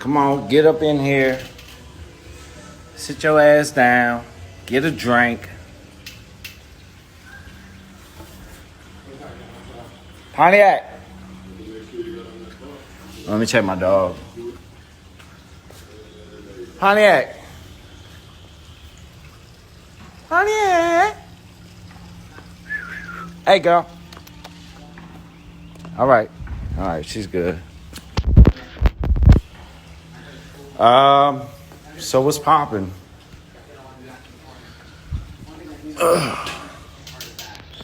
Come on, get up in here. Sit your ass down. Get a drink. Pontiac. Let me check my dog. Pontiac. Pontiac. Hey, girl. All right, she's good. So what's popping?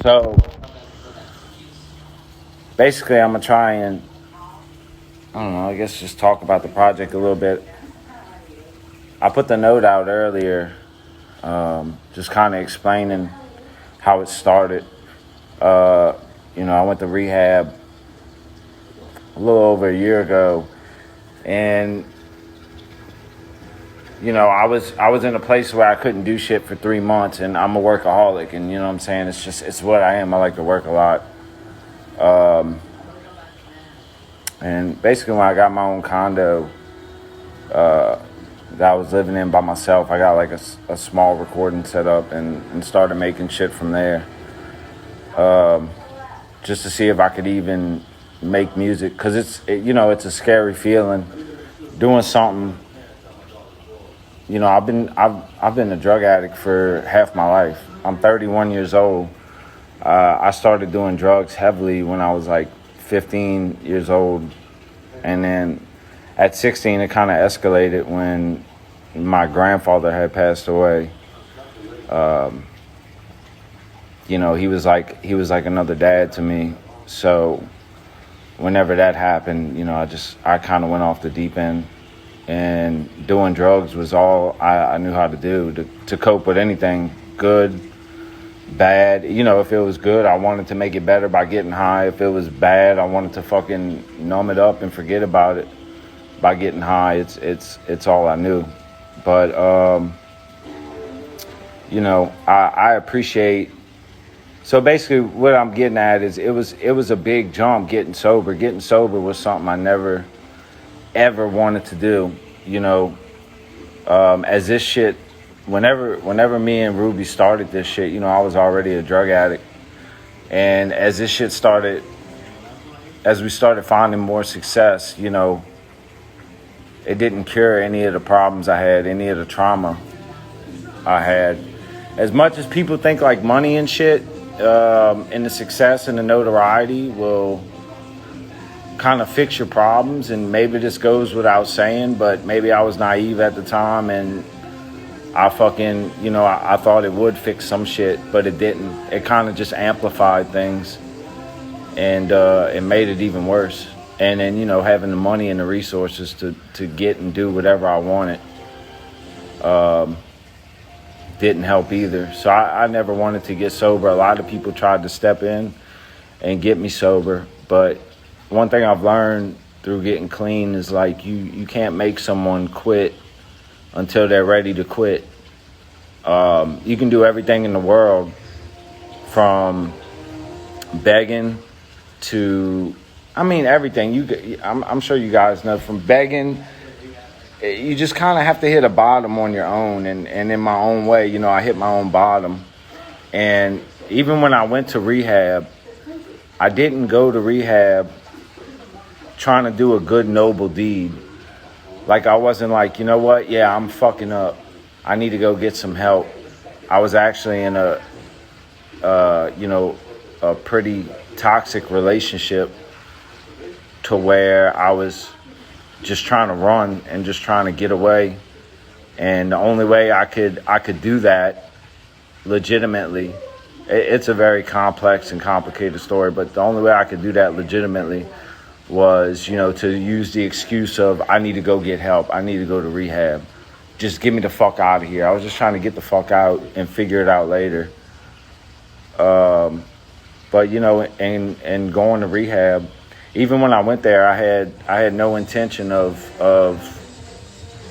So basically, I'm gonna try and I guess just talk about the project a little bit. I put the note out earlier, just kind of explaining how it started. I went to rehab a little over a year ago, and I was in a place where I couldn't do shit for 3 months, and I'm a workaholic, and you know what I'm saying? It's what I am. I like to work a lot. And basically when I got my own condo that I was living in by myself, I got like a small recording set up and started making shit from there. Just to see if I could even make music, because it's a scary feeling doing something. I've been a drug addict for half my life. I'm 31 years old. I started doing drugs heavily when I was like 15 years old, and then at 16 it kind of escalated when my grandfather had passed away. He was like another dad to me. So whenever that happened, I kind of went off the deep end, and doing drugs was all I knew how to do to cope with anything, good, bad. If it was good, I wanted to make it better by getting high. If it was bad, I wanted to fucking numb it up and forget about it by getting high. It's all I knew. But I appreciate. So basically what I'm getting at is it was a big jump getting sober. Getting sober was something I never ever wanted to do. As this shit, whenever me and Ruby started this shit, I was already a drug addict. And as this shit started, as we started finding more success, it didn't cure any of the problems I had, any of the trauma I had. As much as people think like money and shit, and the success and the notoriety will kind of fix your problems, and maybe this goes without saying, but maybe I was naive at the time, and I fucking, I thought it would fix some shit, but it didn't. It kind of just amplified things, and it made it even worse. And then, having the money and the resources to get and do whatever I wanted didn't help either. So I never wanted to get sober. A lot of people tried to step in and get me sober, but one thing I've learned through getting clean is like you can't make someone quit until they're ready to quit. You can do everything in the world, from begging to, everything. I'm sure you guys know, from begging, you just kind of have to hit a bottom on your own. And in my own way, I hit my own bottom. And even when I went to rehab, I didn't go to rehab trying to do a good, noble deed. Like, I wasn't like, you know what? Yeah, I'm fucking up. I need to go get some help. I was actually in a pretty toxic relationship to where I was just trying to run and just trying to get away. And the only way I could do that legitimately, it's a very complex and complicated story, but the only way I could do that legitimately was, to use the excuse of, I need to go get help. I need to go to rehab. Just get me the fuck out of here. I was just trying to get the fuck out and figure it out later. But, and going to rehab, even when I went there, I had no intention of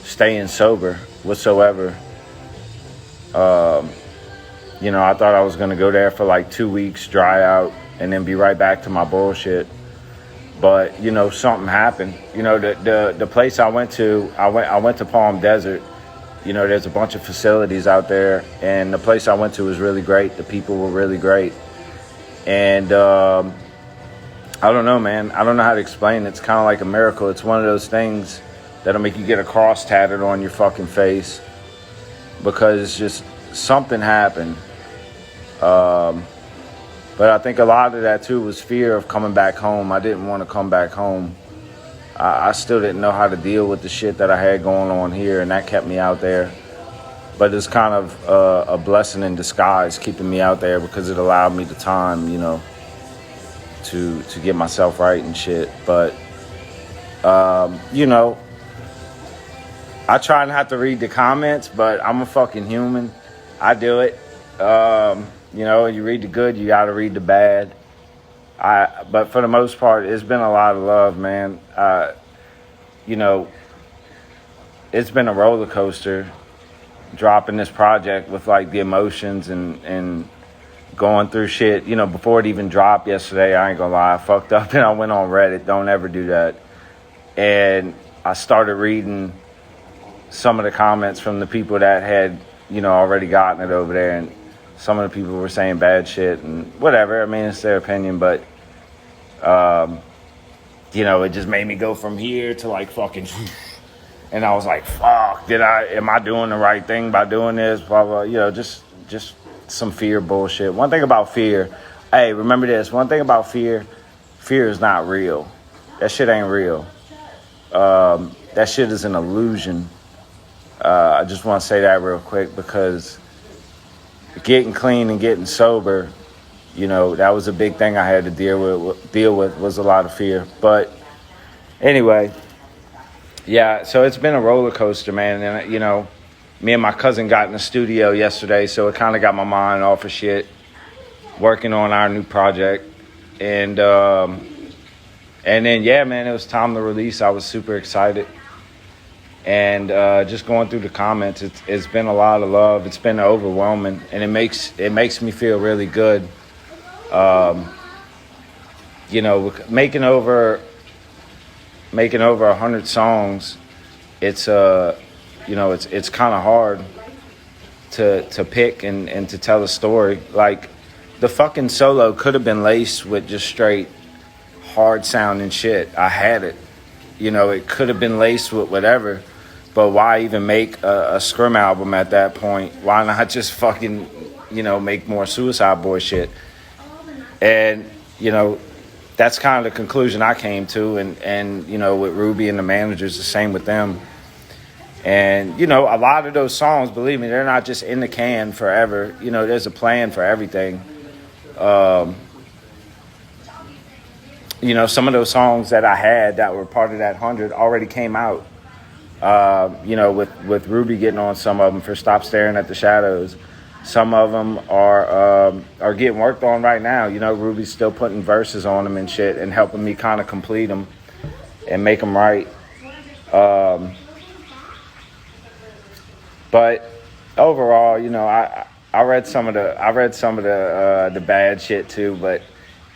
staying sober whatsoever. I thought I was going to go there for like 2 weeks, dry out, and then be right back to my bullshit. But something happened. The place I went to, I went to Palm Desert. There's a bunch of facilities out there, and the place I went to was really great. The people were really great, and I don't know, man. I don't know how to explain it. It's kind of like a miracle. It's one of those things that'll make you get a cross tatted on your fucking face because it's just something happened. But I think a lot of that too was fear of coming back home. I didn't want to come back home. I still didn't know how to deal with the shit that I had going on here, and that kept me out there. But it's kind of a blessing in disguise keeping me out there because it allowed me the time, to get myself right and shit. But, I try not to read the comments, but I'm a fucking human. I do it. You read the good, you got to read the bad. But for the most part, it's been a lot of love, man. It's been a roller coaster dropping this project with like the emotions and going through shit. Before it even dropped yesterday, I ain't gonna lie, I fucked up and I went on Reddit. Don't ever do that. And I started reading some of the comments from the people that had, already gotten it over there, and some of the people were saying bad shit and whatever. I mean, it's their opinion, but it just made me go from here to like fucking, and I was like, fuck, am I doing the right thing by doing this? Blah, blah, just some fear bullshit. One thing about fear, hey, remember this, one thing about fear is not real. That shit ain't real. That shit is an illusion. I just want to say that real quick because getting clean and getting sober, that was a big thing I had to deal with was a lot of fear. But anyway, yeah, so it's been a roller coaster, man. And, me and my cousin got in the studio yesterday, so it kind of got my mind off of shit, working on our new project. And then, yeah, man, it was time to release. I was super excited. And just going through the comments, it's been a lot of love. It's been overwhelming, and it makes me feel really good. Making over 100 songs, it's it's kind of hard to pick and to tell a story. Like the fucking solo could have been laced with just straight hard sounding shit. I had it. It could have been laced with whatever. But why even make a scrim album at that point? Why not just fucking, make more Suicide Boy shit? And, that's kind of the conclusion I came to. And with Ruby and the managers, the same with them. And, a lot of those songs, believe me, they're not just in the can forever. There's a plan for everything. Some of those songs that I had that were part of that 100 already came out. With Ruby getting on some of them for Stop Staring at the Shadows. Some of them are getting worked on right now. Ruby's still putting verses on them and shit and helping me kind of complete them and make them right. But overall, I read some of the bad shit too, but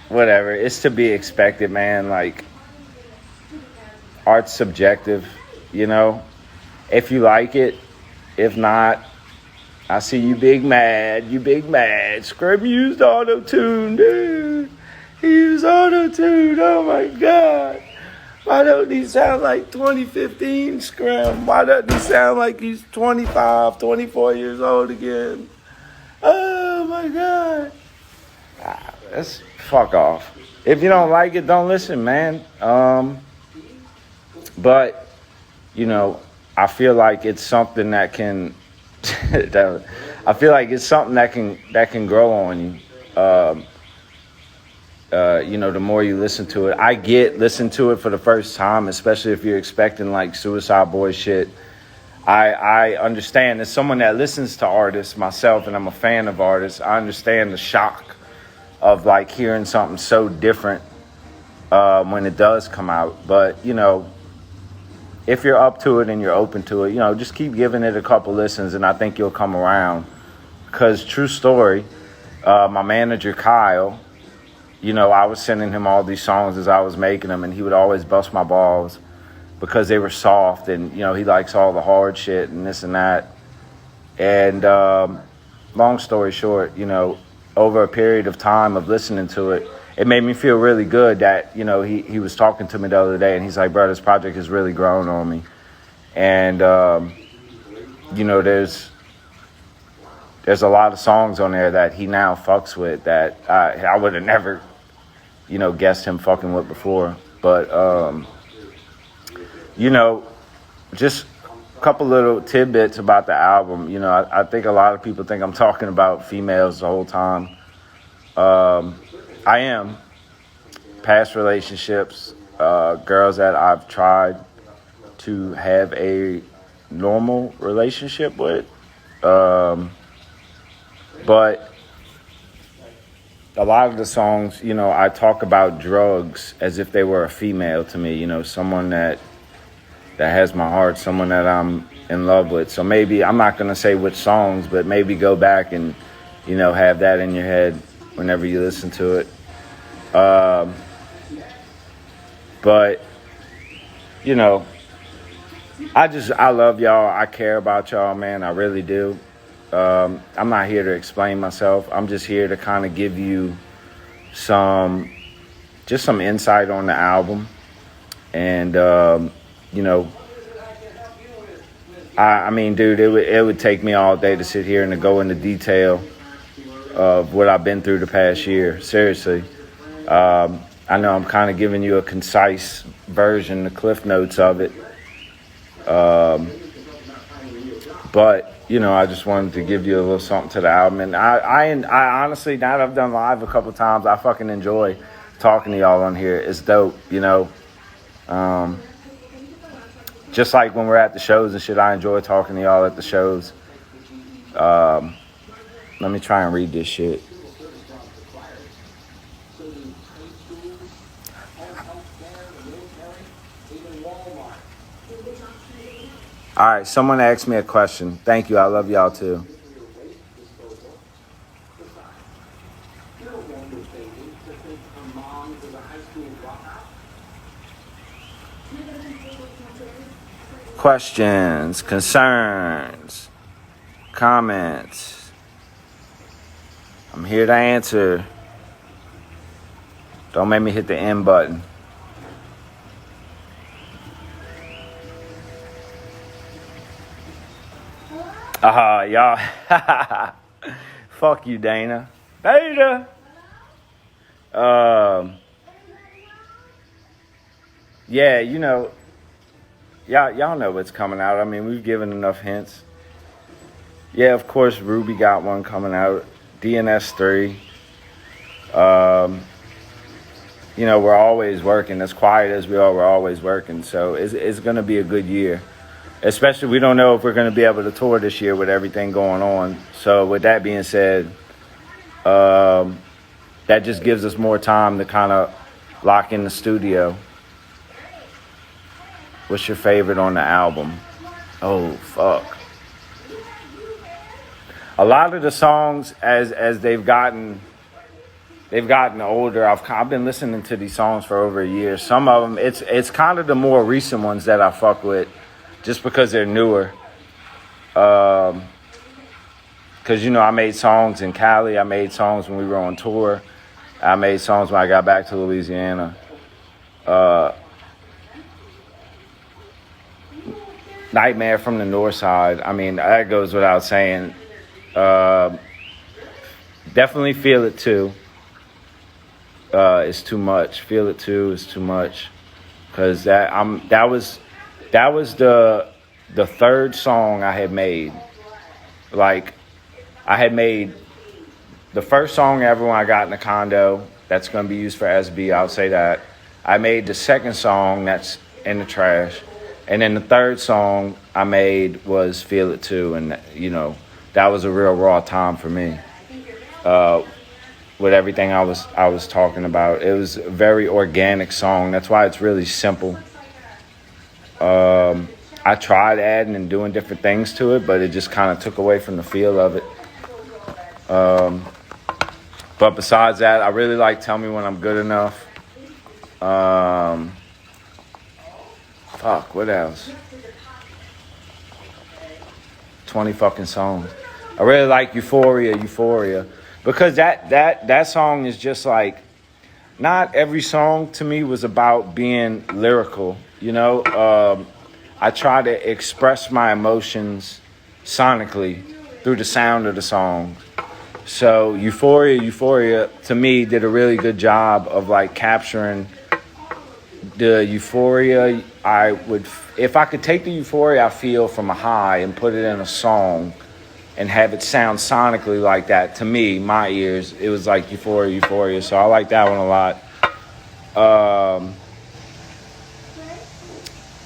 whatever. It's to be expected, man. Like, art's subjective. If you like it, if not, I see you big mad. Scrim used auto-tune, dude. He used auto-tune. Oh my God. Why don't he sound like 2015 Scrim? Why doesn't he sound like he's 25, 24 years old again? Oh my God. That's fuck off. If you don't like it, don't listen, man. But I feel like it's something that can. I feel like it's something that can grow on you. The more you listen to it, listen to it for the first time, especially if you're expecting like Suicide Boy shit. I understand as someone that listens to artists myself, and I'm a fan of artists. I understand the shock of like hearing something so different when it does come out, but if you're up to it and you're open to it, just keep giving it a couple listens, and I think you'll come around. Because true story, my manager Kyle, I was sending him all these songs as I was making them, and he would always bust my balls because they were soft, and he likes all the hard shit and this and that. And long story short, over a period of time of listening to it, it made me feel really good that he was talking to me the other day, and he's like, bro, this project has really grown on me. And there's a lot of songs on there that he now fucks with that I would have never guessed him fucking with before. But just a couple little tidbits about the album. I think a lot of people think I'm talking about females the whole time. I am. Past relationships, girls that I've tried to have a normal relationship with. But a lot of the songs, I talk about drugs as if they were a female to me, someone that has my heart, someone that I'm in love with. So maybe, I'm not going to say which songs, but maybe go back and, have that in your head whenever you listen to it. But, I love y'all. I care about y'all, man. I really do. I'm not here to explain myself. I'm just here to kind of give you some insight on the album. And, I mean, dude, it would take me all day to sit here and to go into detail of what I've been through the past year. Seriously. I know I'm kind of giving you a concise version, the cliff notes of it. But, I just wanted to give you a little something to the album. And I honestly, now that I've done live a couple times, I fucking enjoy talking to y'all on here. It's dope, just like when we're at the shows and shit, I enjoy talking to y'all at the shows. Let me try and read this shit. All right, someone asked me a question. Thank you. I love y'all too. Questions, concerns, comments. I'm here to answer. Don't make me hit the end button. Y'all. Fuck you, Dana. Dana. Yeah, y'all know what's coming out. I mean, we've given enough hints. Yeah, of course, Ruby got one coming out. DNS 3. We're always working. As quiet as we are, we're always working. So it's going to be a good year. Especially, we don't know if we're going to be able to tour this year with everything going on. So with that being said, that just gives us more time to kind of lock in the studio. What's your favorite on the album? Oh, fuck. A lot of the songs, as they've gotten older, I've been listening to these songs for over a year. Some of them, it's kind of the more recent ones that I fuck with, just because they're newer. Because, I made songs in Cali. I made songs when we were on tour. I made songs when I got back to Louisiana. Nightmare from the North Side. I mean, that goes without saying. Definitely Feel It Too. It's too much. Feel It Too is too much. Because that was the third song I had made. Like, I had made the first song ever when I got in the condo. That's going to be used for SB. I'll say that. I made the second song that's in the trash. And then the third song I made was Feel It Too. And, that was a real raw time for me. With everything I was talking about. It was a very organic song. That's why it's really simple. I tried adding and doing different things to it, but it just kind of took away from the feel of it. But besides that, I really like Tell Me When I'm Good Enough. Fuck, what else? 20 fucking songs. I really like Euphoria. Because that song is just like, not every song to me was about being lyrical, you know? I try to express my emotions sonically through the sound of the song. So Euphoria to me did a really good job of like capturing the euphoria I would, if I could take the euphoria I feel from a high and put it in a song and have it sound sonically like that, to me, my ears, it was like Euphoria. So I like that one a lot.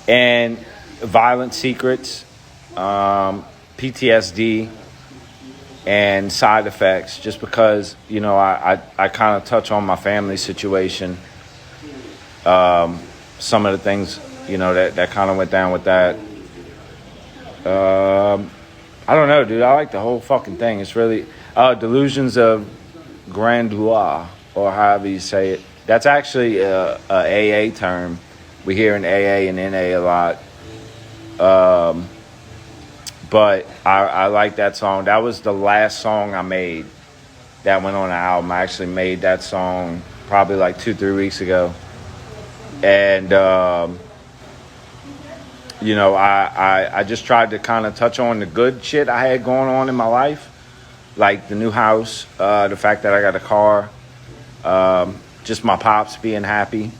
And Violent Secrets, PTSD, and Side Effects, just because, you know, I kind of touch on my family situation. Some of the things, you know, that kind of went down with that. I don't know, dude. I like the whole fucking thing. It's really Delusions of Grandeur, or however you say it. That's actually a AA term. We hear in AA and NA a lot. But I like that song. That was the last song I made that went on the album. I actually made that song probably like 2-3 weeks ago. And, you know, I just tried to kind of touch on the good shit I had going on in my life. Like the new house, the fact that I got a car, just my pops being happy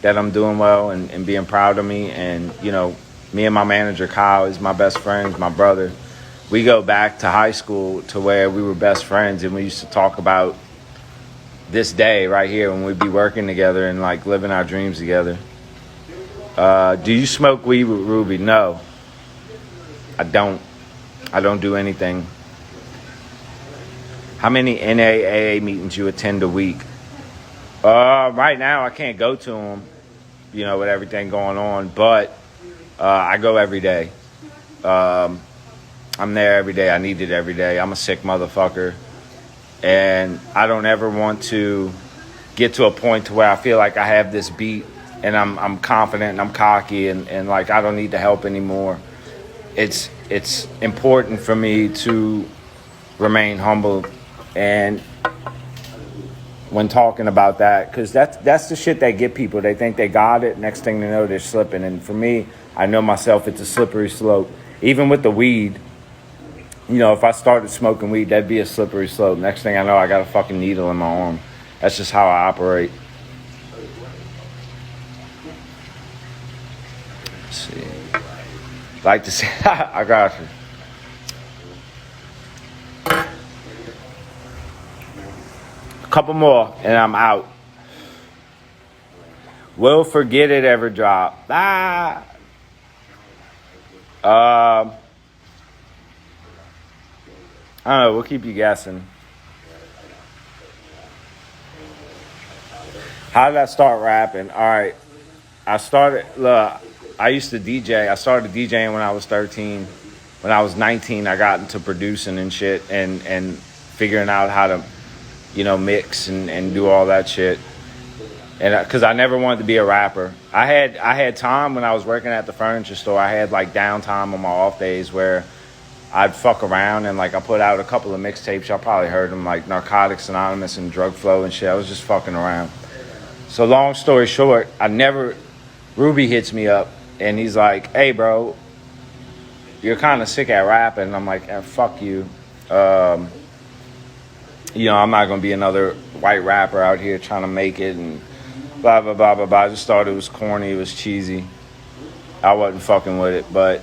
that I'm doing well and being proud of me. And, you know, me and my manager, Kyle, is my best friend, my brother. We go back to high school to where we were best friends, and we used to talk about this day right here when we'd be working together and like living our dreams together. Do you smoke weed with Ruby? No, I don't. I don't do anything. How many NAAA meetings you attend a week? Right now I can't go to them, you know, with everything going on, but I go every day. I'm there every day. I need it every day. I'm a sick motherfucker. And I don't ever want to get to a point to where I feel like I have this beat and I'm confident and I'm cocky and like I don't need the help anymore. It's important for me to remain humble, and when talking about that, because that's the shit that get people. They think they got it. Next thing they know, they're slipping. And for me, I know myself, it's a slippery slope. Even with the weed, you know, if I started smoking weed, that'd be a slippery slope. Next thing I know, I got a fucking needle in my arm. That's just how I operate. Let's see. Like to say, I got you. A couple more, and I'm out. Will Forget It ever drop? I don't know. We'll keep you guessing. How did I start rapping? All right. I used to DJ. I started DJing when I was 13. When I was 19, I got into producing and shit and figuring out how to, you know, mix and do all that shit. And because I never wanted to be a rapper. I had time when I was working at the furniture store. I had like downtime on my off days where I'd fuck around and like I put out a couple of mixtapes. Y'all probably heard them, like Narcotics Anonymous and Drug Flow and shit. I was just fucking around. So long story short, Ruby hits me up and he's like, "Hey bro, you're kind of sick at rapping." And I'm like, fuck you. You know, I'm not going to be another white rapper out here trying to make it and blah, blah, blah, blah, blah. I just thought it was corny. It was cheesy. I wasn't fucking with it. But,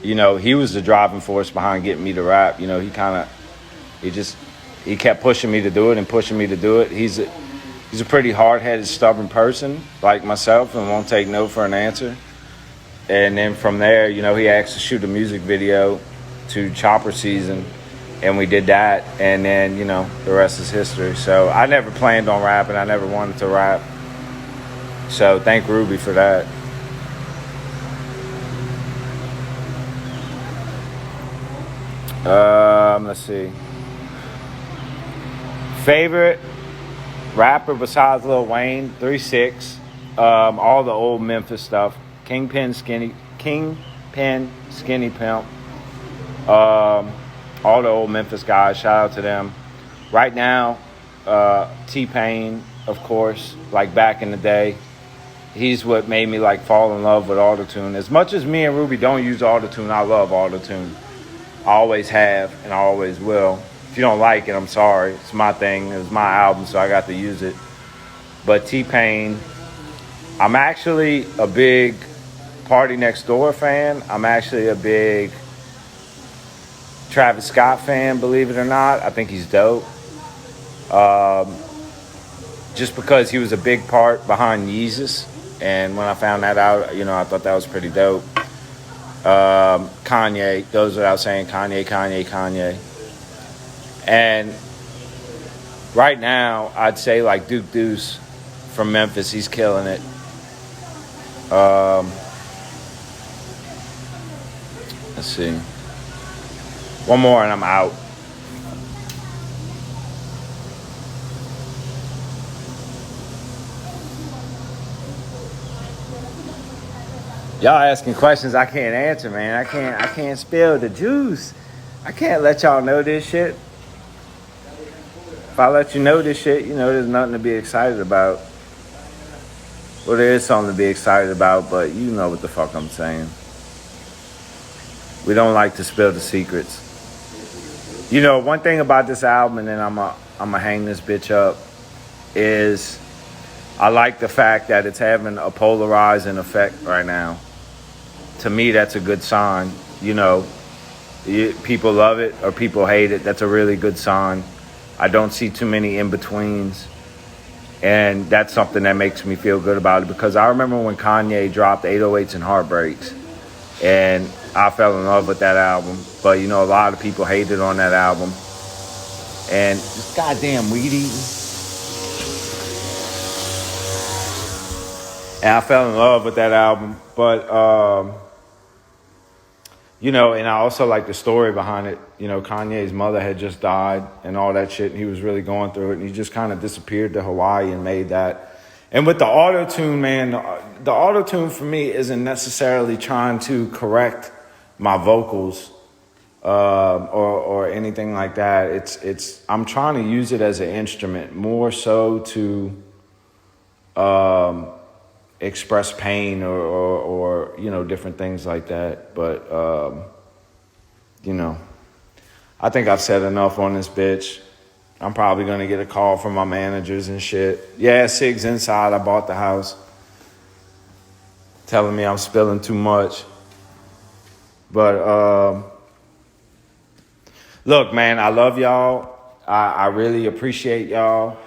you know, he was the driving force behind getting me to rap. You know, he kept pushing me to do it and pushing me to do it. He's a pretty hard-headed, stubborn person like myself and won't take no for an answer. And then from there, you know, he asked to shoot a music video to Chopper Season. And we did that, and then, you know, the rest is history. So I never planned on rapping. I never wanted to rap. So thank Ruby for that. Let's see. Favorite rapper besides Lil Wayne, 3-6. All the old Memphis stuff. Kingpin, Skinny Pimp. All the old Memphis guys. Shout out to them. Right now, T-Pain, of course, like back in the day. He's what made me like fall in love with autotune. As much as me and Ruby don't use autotune, I love autotune. I always have and I always will. If you don't like it, I'm sorry. It's my thing. It was my album, so I got to use it. But T-Pain, I'm actually a big Party Next Door fan. I'm actually a big Travis Scott fan, believe it or not. I think he's dope. Just because he was a big part behind Yeezus. And when I found that out, I thought that was pretty dope. Kanye, goes without saying, Kanye. And right now, I'd say like Duke Deuce from Memphis, he's killing it. Let's see. One more and I'm out. Y'all asking questions I can't answer, man. I can't spill the juice. I can't let y'all know this shit. If I let you know this shit, there's nothing to be excited about. Well, there is something to be excited about, but you know what the fuck I'm saying. We don't like to spill the secrets. One thing about this album, and then I'm gonna hang this bitch up, is I like the fact that it's having a polarizing effect right now. To me, that's a good sign. People love it or people hate it. That's a really good sign. I don't see too many in-betweens. And that's something that makes me feel good about it. Because I remember when Kanye dropped 808s and Heartbreaks. And I fell in love with that album. But, a lot of people hated on that album. And this goddamn weed eating. And I fell in love with that album. But, and I also like the story behind it. Kanye's mother had just died and all that shit. And he was really going through it. And he just kind of disappeared to Hawaii and made that. And with the auto-tune, man, the auto-tune for me isn't necessarily trying to correct my vocals or anything like that. I'm trying to use it as an instrument more so to express pain or different things like that. But I think I've said enough on this bitch. I'm probably going to get a call from my managers and shit. Yeah, Sig's inside. I bought the house. Telling me I'm spilling too much. But look, man, I love y'all. I really appreciate y'all.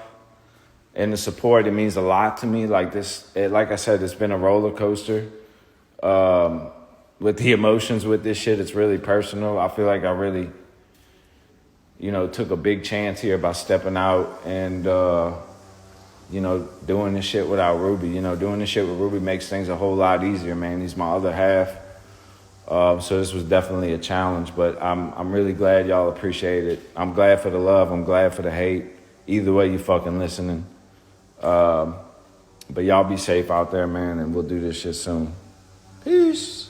And the support, it means a lot to me. Like I said, it's been a roller coaster. With the emotions with this shit, it's really personal. I feel like I really, took a big chance here by stepping out and, doing this shit without Ruby. Doing this shit with Ruby makes things a whole lot easier, man. He's my other half. So this was definitely a challenge, but I'm really glad y'all appreciate it. I'm glad for the love. I'm glad for the hate. Either way, you fucking listening. But y'all be safe out there, man, and we'll do this shit soon. Peace.